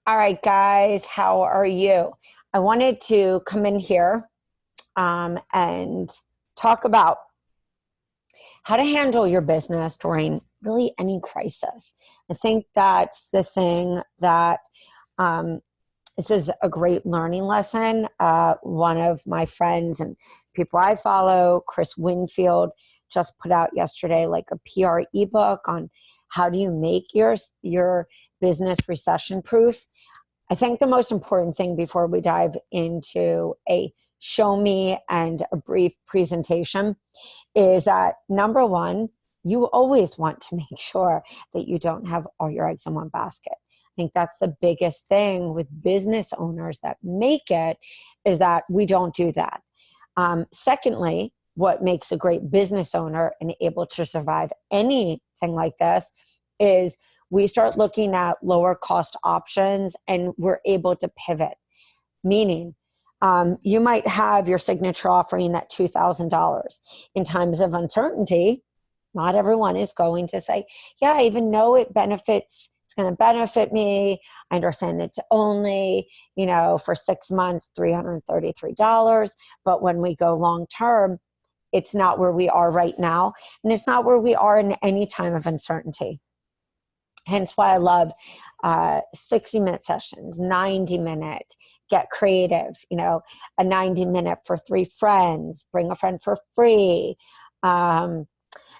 All right, guys, how are you? I wanted to come in here and talk about how to handle your business during really any crisis. I think that's the thing that um, this is a great learning lesson. One of my friends and people I follow, Chris Winfield, just put out yesterday like a PR ebook on how do you make your business recession proof. I think the most important thing before we dive into a show me and a brief presentation is that number one, you always want to make sure that you don't have all your eggs in one basket. I think that's the biggest thing with business owners that make it is that we don't do that. Secondly, what makes a great business owner and able to survive anything like this is we start looking at lower cost options and we're able to pivot. Meaning, you might have your signature offering at $2,000. In times of uncertainty, not everyone is going to say, yeah, I even know it's going to benefit me. I understand it's only, for 6 months, $333. But when we go long term, it's not where we are right now. And it's not where we are in any time of uncertainty. Hence why I love 60-minute sessions, 90-minute, get creative, a 90-minute for 3 friends, bring a friend for free. And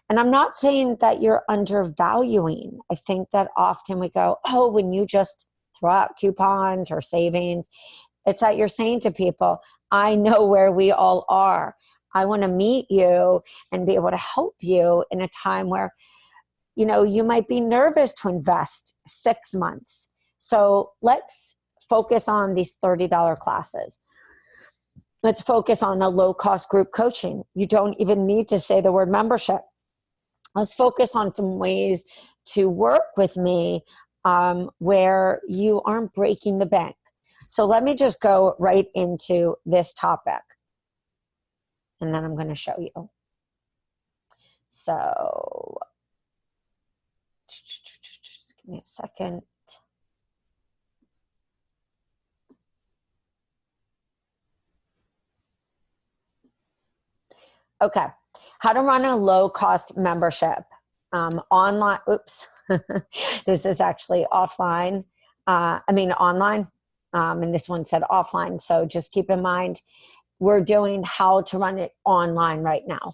I'm not saying that you're undervaluing. I think that often we go, oh, when you just throw out coupons or savings, it's that you're saying to people, I know where we all are. I want to meet you and be able to help you in a time where you might be nervous to invest 6 months. So let's focus on these $30 classes. Let's focus on a low-cost group coaching. You don't even need to say the word membership. Let's focus on some ways to work with me where you aren't breaking the bank. So let me just go right into this topic. And then I'm going to show you. So just give me a second. Okay, how to run a low-cost membership online. Oops, this is actually offline. Online, and this one said offline. So just keep in mind, we're doing how to run it online right now.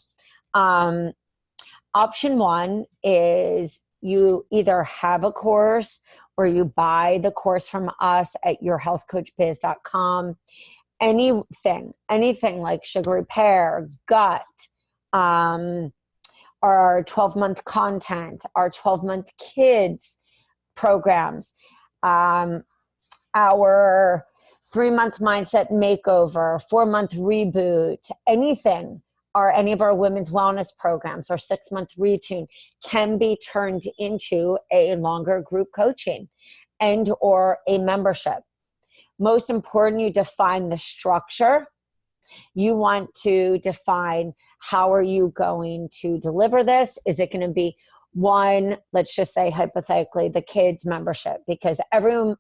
Option one is you either have a course or you buy the course from us at yourhealthcoachbiz.com. Anything like sugar repair, gut, our 12-month content, our 12-month kids programs, our 3-month mindset makeover, 4-month reboot, anything, or any of our women's wellness programs or 6-month retune can be turned into a longer group coaching and or a membership. Most important, you define the structure. You want to define how are you going to deliver this? Is it going to be one, let's just say hypothetically, the kids membership, because everyone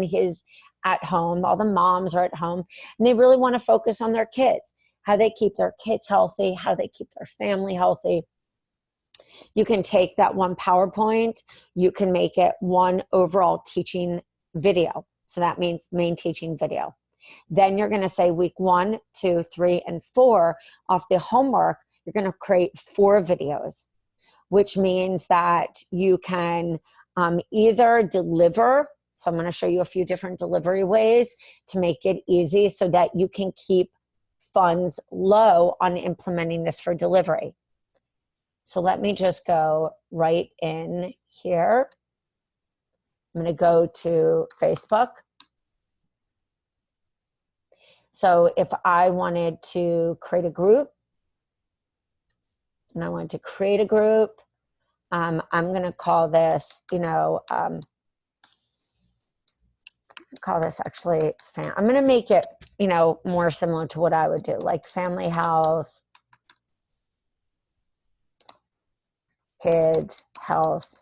is at home, all the moms are at home, and they really want to focus on their kids, how they keep their kids healthy, how they keep their family healthy. You can take that one PowerPoint, you can make it one overall teaching video. So that means main teaching video. Then you're going to say week 1, 2, 3, and 4 off the homework, you're going to create 4 videos, which means that you can either deliver. So I'm going to show you a few different delivery ways to make it easy so that you can keep funds low on implementing this for delivery. So let me just go right in here. I'm going to go to Facebook. So if I wanted to create a group, and I wanted to create a group, I'm going to call this, call this actually, I'm going to make it, more similar to what I would do, like family health, kids health,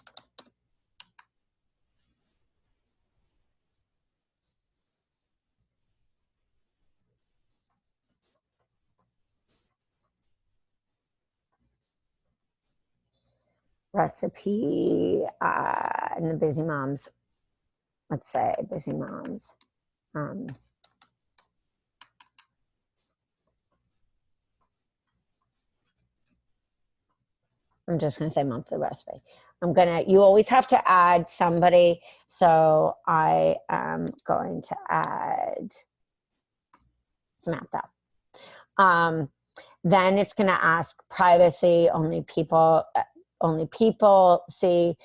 recipe and the busy moms. Let's say busy moms. I'm just going to say monthly recipe. You always have to add somebody. So I am going to add Samantha. Then it's going to ask privacy, only people see.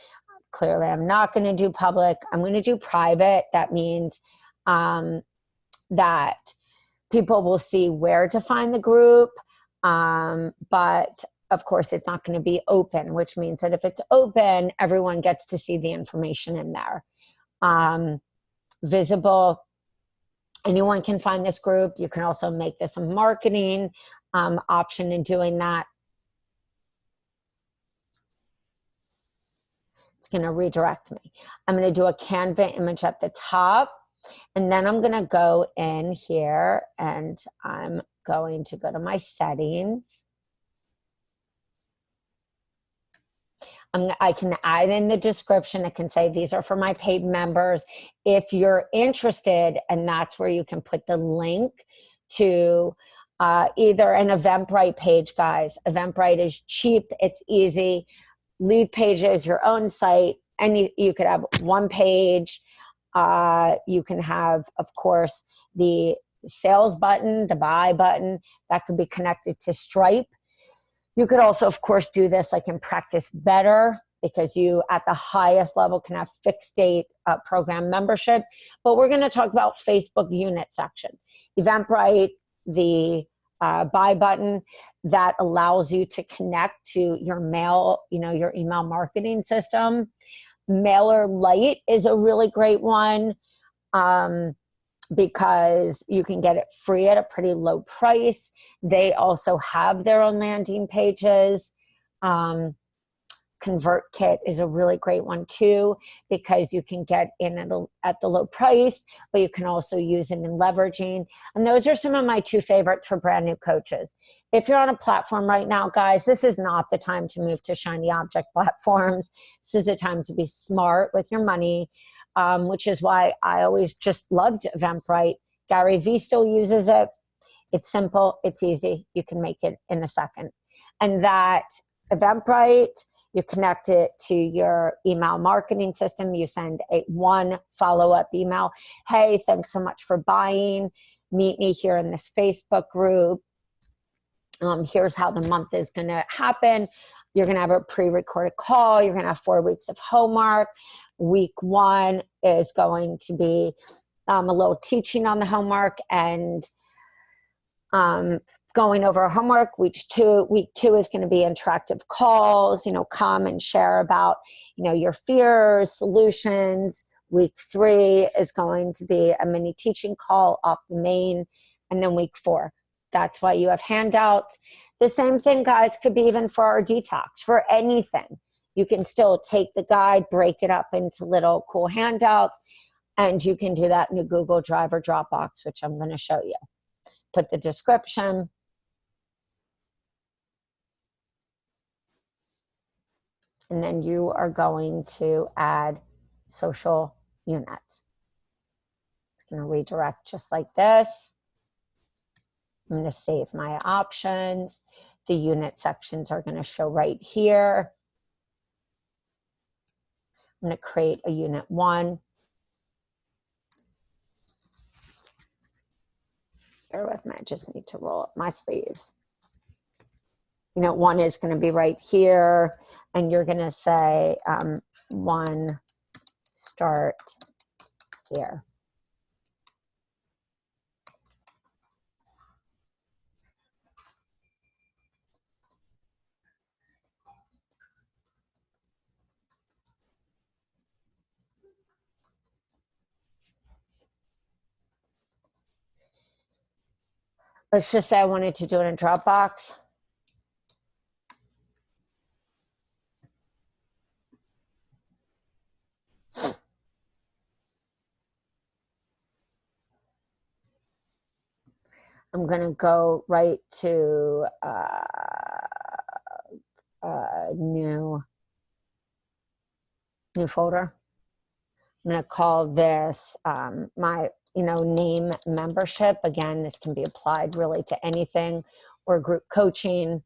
Clearly, I'm not going to do public. I'm going to do private. That means that people will see where to find the group. But of course, it's not going to be open, which means that if it's open, everyone gets to see the information in there. Visible, anyone can find this group. You can also make this a marketing option in doing that. It's going to redirect me. I'm going to do a Canva image at the top, and then I'm going to go in here and I'm going to go to my settings. I can add in the description. It can say these are for my paid members. If you're interested, and that's where you can put the link to either an Eventbrite page, guys. Eventbrite is cheap. It's easy. Lead page is your own site. And you could have one page. You can have, of course, the sales button, the buy button. That could be connected to Stripe. You could also, of course, do this like in Practice Better, because you at the highest level can have fixed date program membership. But we're going to talk about Facebook unit section. Eventbrite, the buy button that allows you to connect to your mail, your email marketing system. MailerLite is a really great one. Because you can get it free at a pretty low price. They also have their own landing pages. ConvertKit is a really great one too, because you can get in at the low price, but you can also use it in leveraging. And those are some of my two favorites for brand new coaches. If you're on a platform right now, guys, this is not the time to move to shiny object platforms. This is the time to be smart with your money. Which is why I always just loved Eventbrite. Gary Vee still uses it. It's simple. It's easy. You can make it in a second. And that Eventbrite, you connect it to your email marketing system. You send one follow-up email. Hey, thanks so much for buying. Meet me here in this Facebook group. Here's how the month is going to happen. You're going to have a pre-recorded call. You're going to have 4 weeks of homework. Week 1 is going to be a little teaching on the homework and going over homework. Week two is going to be interactive calls, come and share about, your fears, solutions. Week 3 is going to be a mini teaching call off the main. And then week 4, that's why you have handouts. The same thing, guys, could be even for our detox, for anything. You can still take the guide, break it up into little cool handouts, and you can do that in a Google Drive or Dropbox, which I'm going to show you. Put the description. And then you are going to add social units. It's going to redirect just like this. I'm going to save my options. The unit sections are going to show right here. I'm going to create a unit 1. Bear with me, I just need to roll up my sleeves. Unit 1 is going to be right here, and you're going to say 1 start here. Let's just say I wanted to do it in Dropbox. I'm going to go right to new new folder. I'm going to call this my, name membership. Again, this can be applied really to anything, or group coaching,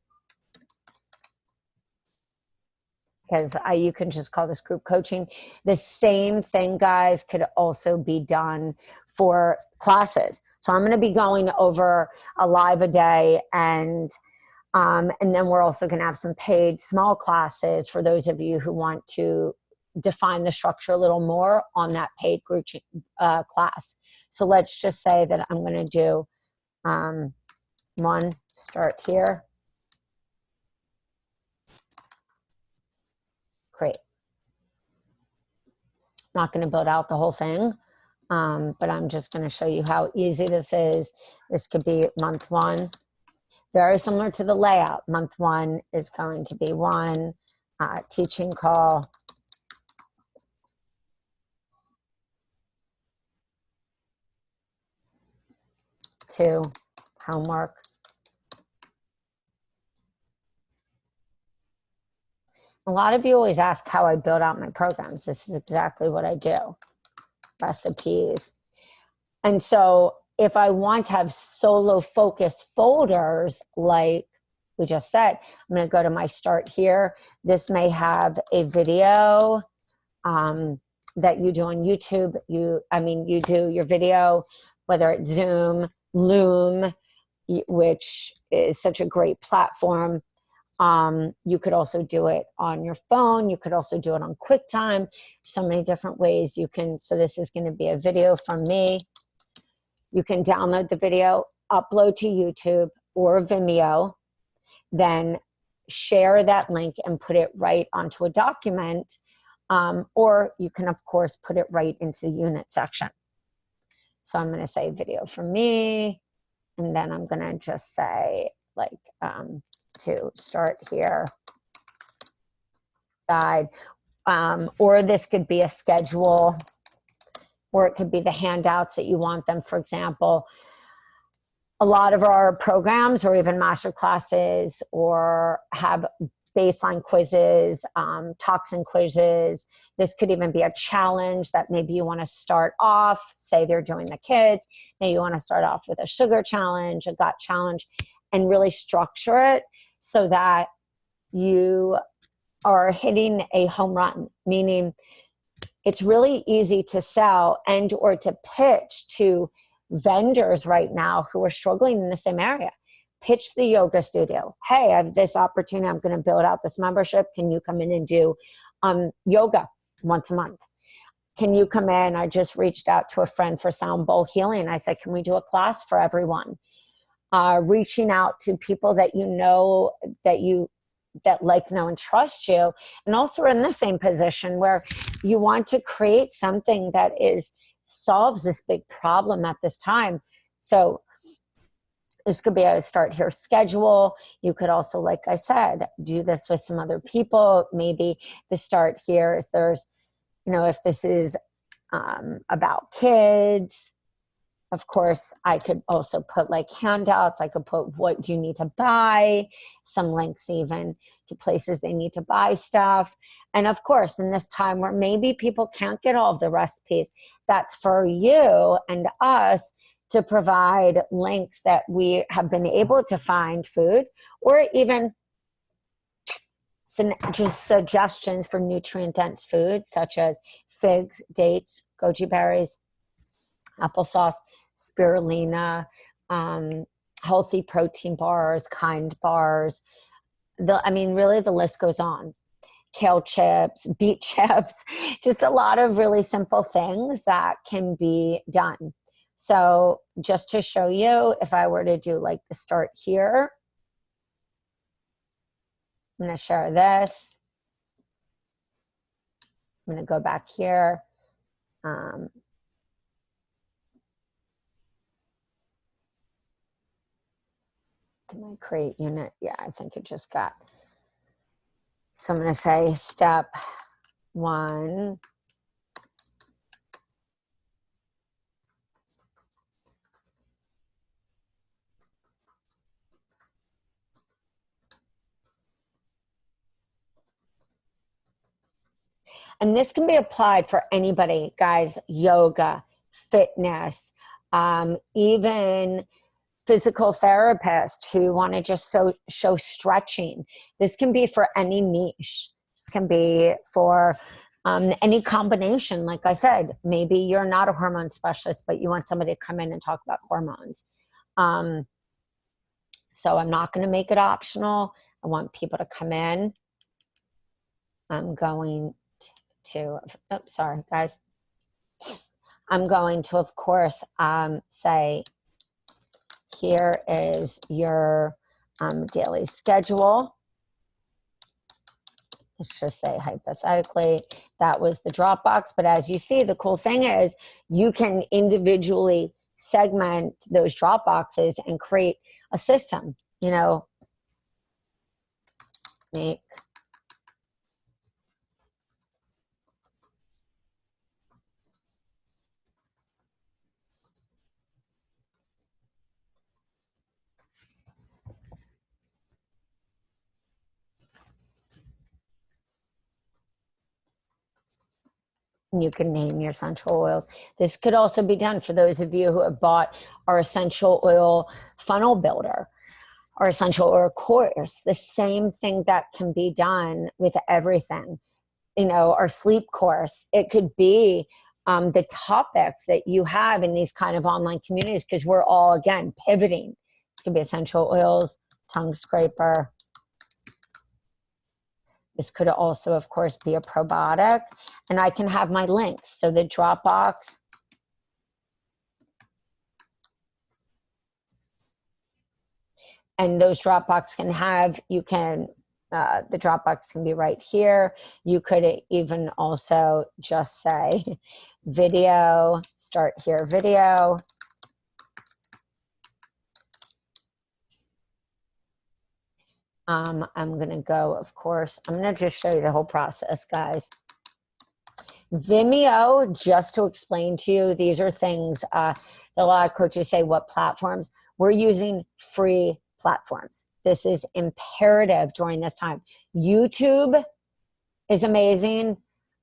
because you can just call this group coaching. The same thing, guys, could also be done for classes. So I'm going to be going over a live a day, and then we're also going to have some paid small classes for those of you who want to define the structure a little more on that paid group class. So let's just say that I'm going to do one, start here. Great. Not going to build out the whole thing, but I'm just going to show you how easy this is. This could be month one. Very similar to the layout. Month one is going to be one teaching call. Two, homework. A lot of you always ask how I build out my programs. This is exactly what I do. Recipes. And so if I want to have solo focus folders, like we just said, I'm going to go to my start here. This may have a video that you do on YouTube. You do your video, whether it's Zoom, Loom, which is such a great platform. You could also do it on your phone. You could also do it on QuickTime. So many different ways you can. So this is going to be a video from me. You can download the video, upload to YouTube or Vimeo, then share that link and put it right onto a document. Or you can, of course, put it right into the unit section. So I'm going to say video from me, and then I'm going to just say like to start here guide. Or this could be a schedule, or it could be the handouts that you want them. For example, a lot of our programs or even master classes or have baseline quizzes, toxin quizzes. This could even be a challenge that maybe you want to start off, say they're doing the kids, maybe you want to start off with a sugar challenge, a gut challenge, and really structure it so that you are hitting a home run, meaning it's really easy to sell and or to pitch to vendors right now who are struggling in the same area. Pitch the yoga studio. Hey, I have this opportunity. I'm going to build out this membership. Can you come in and do yoga once a month? Can you come in? I just reached out to a friend for sound bowl healing. I said, can we do a class for everyone? Reaching out to people that you know, that like, know, and trust you, and also are in the same position where you want to create something that solves this big problem at this time. So this could be a start here schedule. You could also, like I said, do this with some other people. Maybe the start here is if this is about kids. Of course, I could also put like handouts. I could put what do you need to buy, some links even to places they need to buy stuff. And of course, in this time where maybe people can't get all of the recipes, that's for you and us to provide links that we have been able to find food, or even some just suggestions for nutrient-dense food, such as figs, dates, goji berries, applesauce, spirulina, healthy protein bars, kind bars. Really the list goes on. Kale chips, beet chips, just a lot of really simple things that can be done. So just to show you, if I were to do like the start here, I'm going to share this. I'm going to go back here. Did I create unit? Yeah, I think it just got. So I'm going to say step 1. And this can be applied for anybody, guys. Yoga, fitness, even physical therapists who want to just show stretching. This can be for any niche. This can be for any combination. Like I said, maybe you're not a hormone specialist, but you want somebody to come in and talk about hormones. So I'm not going to make it optional. I want people to come in. I'm going to, sorry, guys. I'm going to, of course, say, here is your daily schedule. Let's just say hypothetically that was the Dropbox. But as you see, the cool thing is you can individually segment those Dropboxes and create a system, you know, make you can name your essential oils. This could also be done for those of you who have bought our essential oil funnel builder, our essential oil course. The same thing that can be done with everything. You know, our sleep course. It could be the topics that you have in these kind of online communities, because we're all, again, pivoting. It could be essential oils, tongue scraper. This could also, of course, be a probiotic. And I can have my links. So the Dropbox. And those Dropbox can have, you can, the Dropbox can be right here. You could even also just say video, start here, video. I'm going to go, of course, I'm going to just show you the whole process, guys. Vimeo, just to explain to you, these are things that a lot of coaches say, what platforms? We're using free platforms. This is imperative during this time. YouTube is amazing,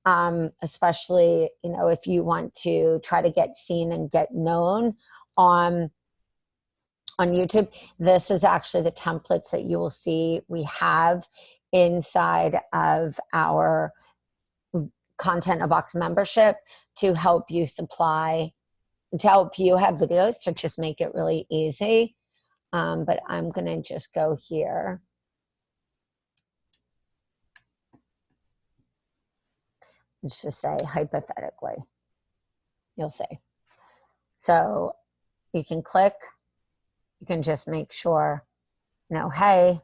especially, you know, if you want to try to get seen and get known on YouTube. This is actually the templates that you will see we have inside of our Content in a Box membership to help you supply, to help you have videos, to just make it really easy. But I'm going to just go here. Let's just say hypothetically, you'll see. So you can click, you can just make sure, you know, hey.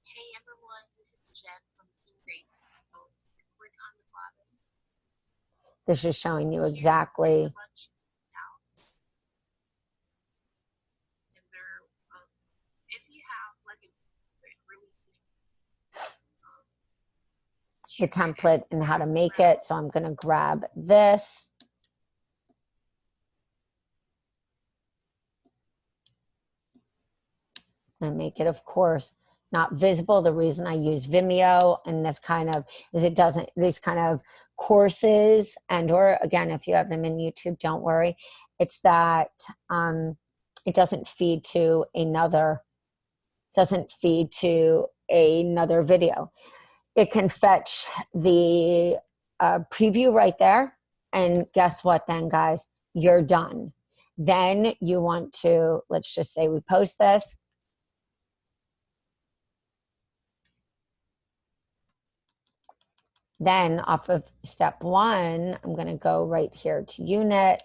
Hey everyone, this is Jeff from Team Great. So click on the bottom. This is showing you exactly. If you have like a really the template and how to make it. So I'm going to grab this. And make it, of course, not visible. The reason I use Vimeo and this kind of is it doesn't, these kind of courses, and or again, if you have them in YouTube, don't worry. It's that it doesn't feed to another video. It can fetch the preview right there. And guess what then, guys? You're done. Then you want to, let's just say we post this. Then off of step 1, I'm going to go right here to unit.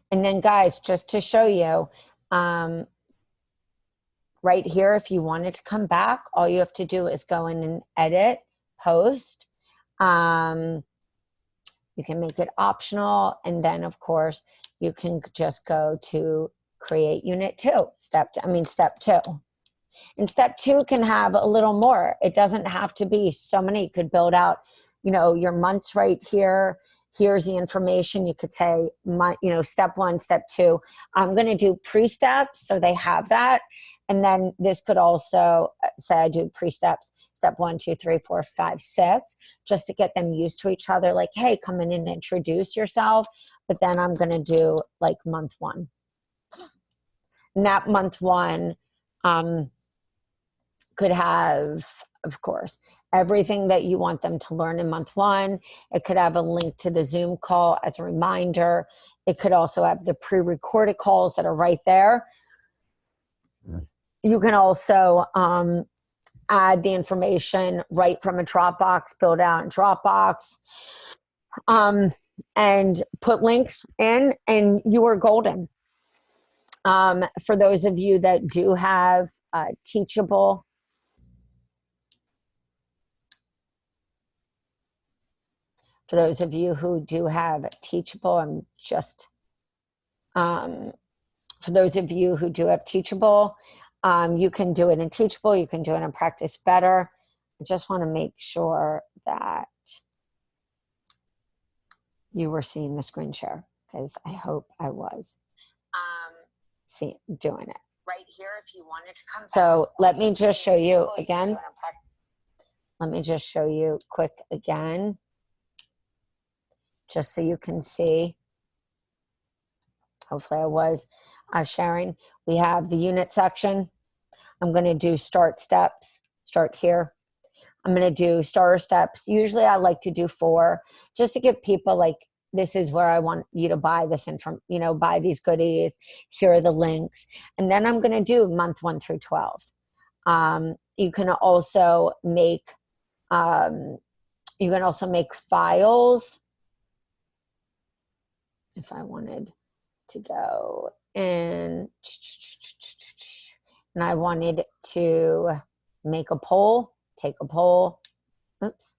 And then, guys, just to show you, right here, if you wanted to come back, all you have to do is go in and edit, post. You can make it optional. And then, of course, you can just go to create unit 2, step 2. And step 2 can have a little more. It doesn't have to be so many. You could build out, you know, your months right here. here's the information. You could say, step 1, step 2. I'm going to do pre-steps, so they have that. And then this could also say I do pre-steps, step 1, 2, 3, 4, 5, 6, just to get them used to each other. Like, hey, come in and introduce yourself. But then I'm going to do like month 1. And that month 1 could have, of course, everything that you want them to learn in month 1. It could have a link to the Zoom call as a reminder. It could also have the pre-recorded calls that are right there. You can also add the information right from a Dropbox, build out in Dropbox, and put links in, and you are golden. For those of you that do have Teachable, for those of you who do have Teachable, for those of you who do have Teachable, you can do it in Teachable, you can do it in Practice Better. I just want to make sure that you were seeing the screen share, because I hope I was doing it. Right here, if you wanted to come So let me just show you again. Let me just show you quick again, just so you can see. Hopefully I was sharing. We have the unit section. I'm going to do start steps, start here. I'm going to do starter steps. Usually I like to do 4, just to give people like, this is where I want you to buy this buy these goodies. Here are the links. And then I'm going to do month 1 through 12. You can also make, files. If I wanted to go in and I wanted to make a poll, take a poll. Oops.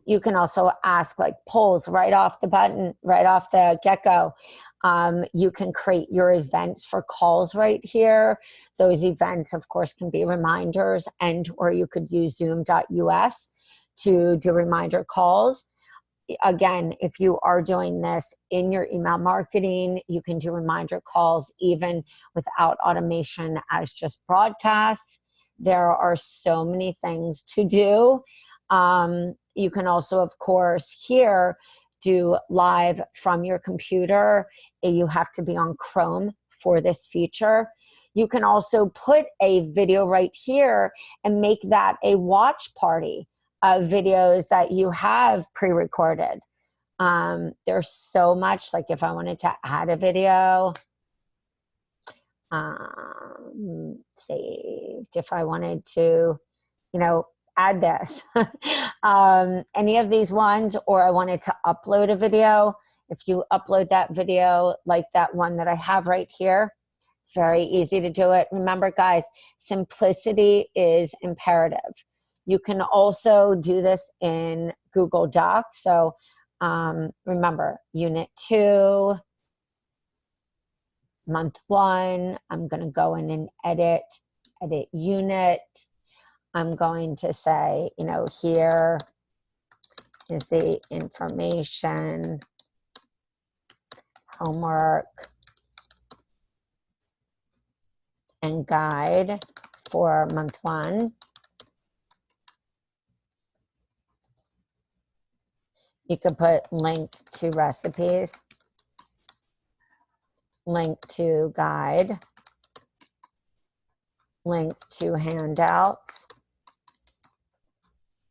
You can also ask like polls right off the button, right off the get-go. You can create your events for calls right here. Those events, of course, can be reminders, or you could use zoom.us to do reminder calls. Again, if you are doing this in your email marketing, you can do reminder calls even without automation as just broadcasts. There are so many things to do. You can also, of course, here do live from your computer. You have to be on Chrome for this feature. You can also put a video right here and make that a watch party of videos that you have pre-recorded. There's so much, like if I wanted to add a video, saved, if I wanted to, add this, any of these ones, or I wanted to upload a video. If you upload that video, like that one that I have right here, it's very easy to do it. Remember, guys, simplicity is imperative. You can also do this in Google Docs. So remember, Unit 2, Month 1, I'm going to go in and edit unit. I'm going to say, here is the information, homework, and guide for month 1. You could put link to recipes, link to guide, link to handouts,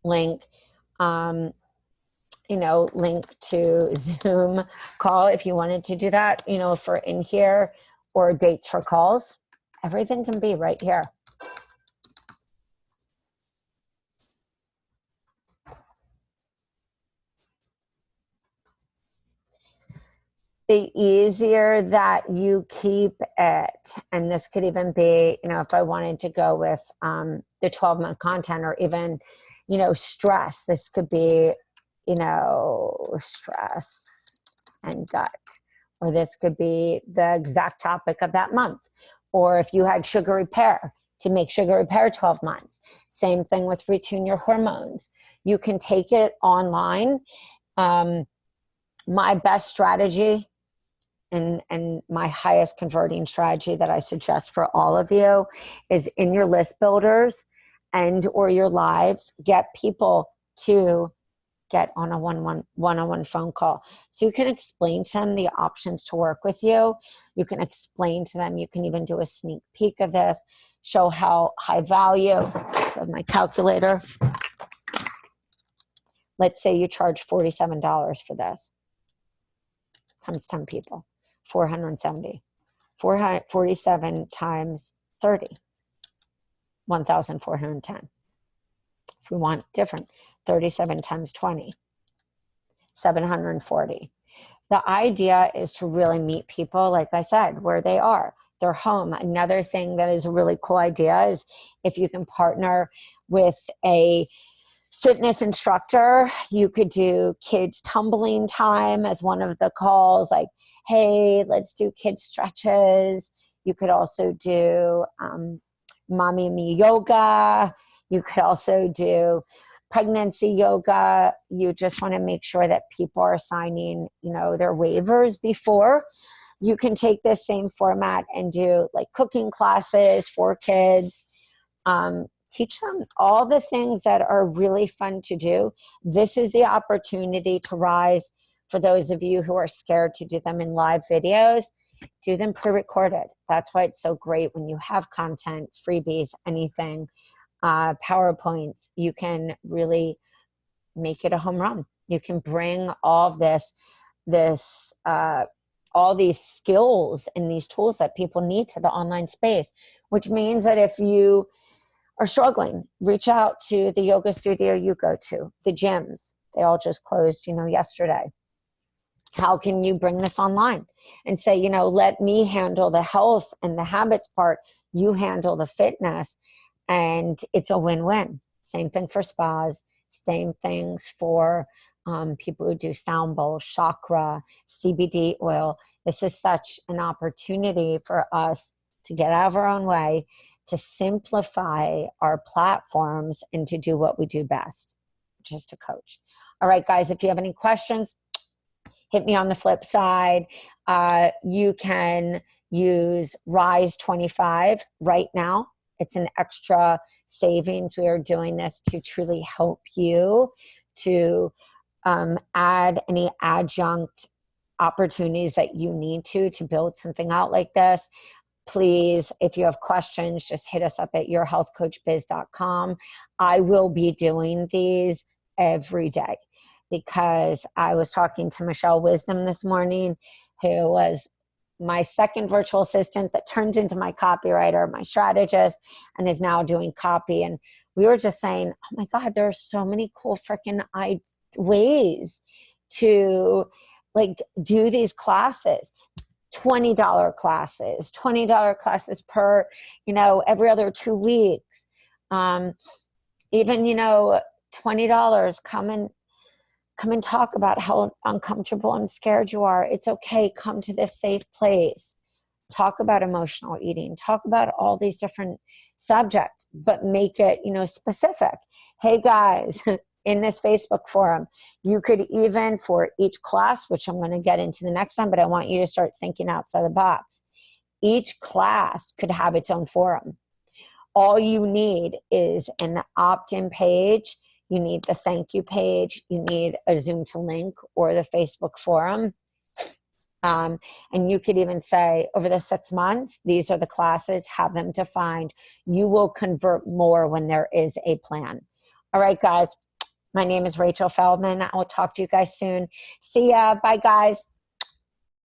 link, link to Zoom call if you wanted to do that, for in here, or dates for calls. Everything can be right here. The easier that you keep it, and this could even be, if I wanted to go with the 12-month content, or even, stress, this could be, stress and gut, or this could be the exact topic of that month. Or if you had sugar repair, you can make sugar repair 12 months. Same thing with retune your hormones. You can take it online My best strategy and my highest converting strategy that I suggest for all of you is in your list builders and or your lives, get people to get on a one-on-one phone call. So you can explain to them the options to work with you. You can explain to them, you can even do a sneak peek of this, show how high value of my calculator. Let's say you charge $47 for this, times 10 people, 470. 447 times 30, 1,410. If we want different, 37 times 20, 740. The idea is to really meet people, like I said, where they are, their home. Another thing that is a really cool idea is if you can partner with a fitness instructor, you could do kids tumbling time as one of the calls, like, hey, let's do kids stretches. You could also do mommy and me yoga. You could also do pregnancy yoga. You just want to make sure that people are signing, their waivers before. You can take this same format and do like cooking classes for kids. Teach them all the things that are really fun to do. This is the opportunity to rise. For those of you who are scared to do them in live videos, do them pre-recorded. That's why it's so great when you have content, freebies, anything, PowerPoints. You can really make it a home run. You can bring all of all these skills and these tools that people need to the online space, which means that if you are struggling, reach out to the yoga studio you go to, the gyms. They all just closed, yesterday. How can you bring this online and say, let me handle the health and the habits part, you handle the fitness, and it's a win-win. Same thing for spas, same things for people who do sound bowls, chakra, CBD oil. This is such an opportunity for us to get out of our own way, to simplify our platforms, and to do what we do best, which is to coach. All right, guys, if you have any questions, hit me on the flip side. You can use Rise 25 right now. It's an extra savings. We are doing this to truly help you to add any adjunct opportunities that you need to build something out like this. Please, if you have questions, just hit us up at yourhealthcoachbiz.com. I will be doing these every day because I was talking to Michelle Wisdom this morning, who was my second virtual assistant that turned into my copywriter, my strategist, and is now doing copy. And we were just saying, oh my God, there are so many cool freaking ways to do these classes. $20 classes, $20 per, every other 2 weeks. Even, $20, come and talk about how uncomfortable and scared you are. It's okay. Come to this safe place. Talk about emotional eating. Talk about all these different subjects, but make it, specific. Hey guys, in this Facebook forum, you could even, for each class, which I'm going to get into the next time, but I want you to start thinking outside the box. Each class could have its own forum. All you need is an opt-in page. You need the thank you page. You need a Zoom to link or the Facebook forum. And you could even say, over the 6 months, these are the classes, have them defined. You will convert more when there is a plan. All right, guys. My name is Rachel Feldman. I will talk to you guys soon. See ya. Bye, guys.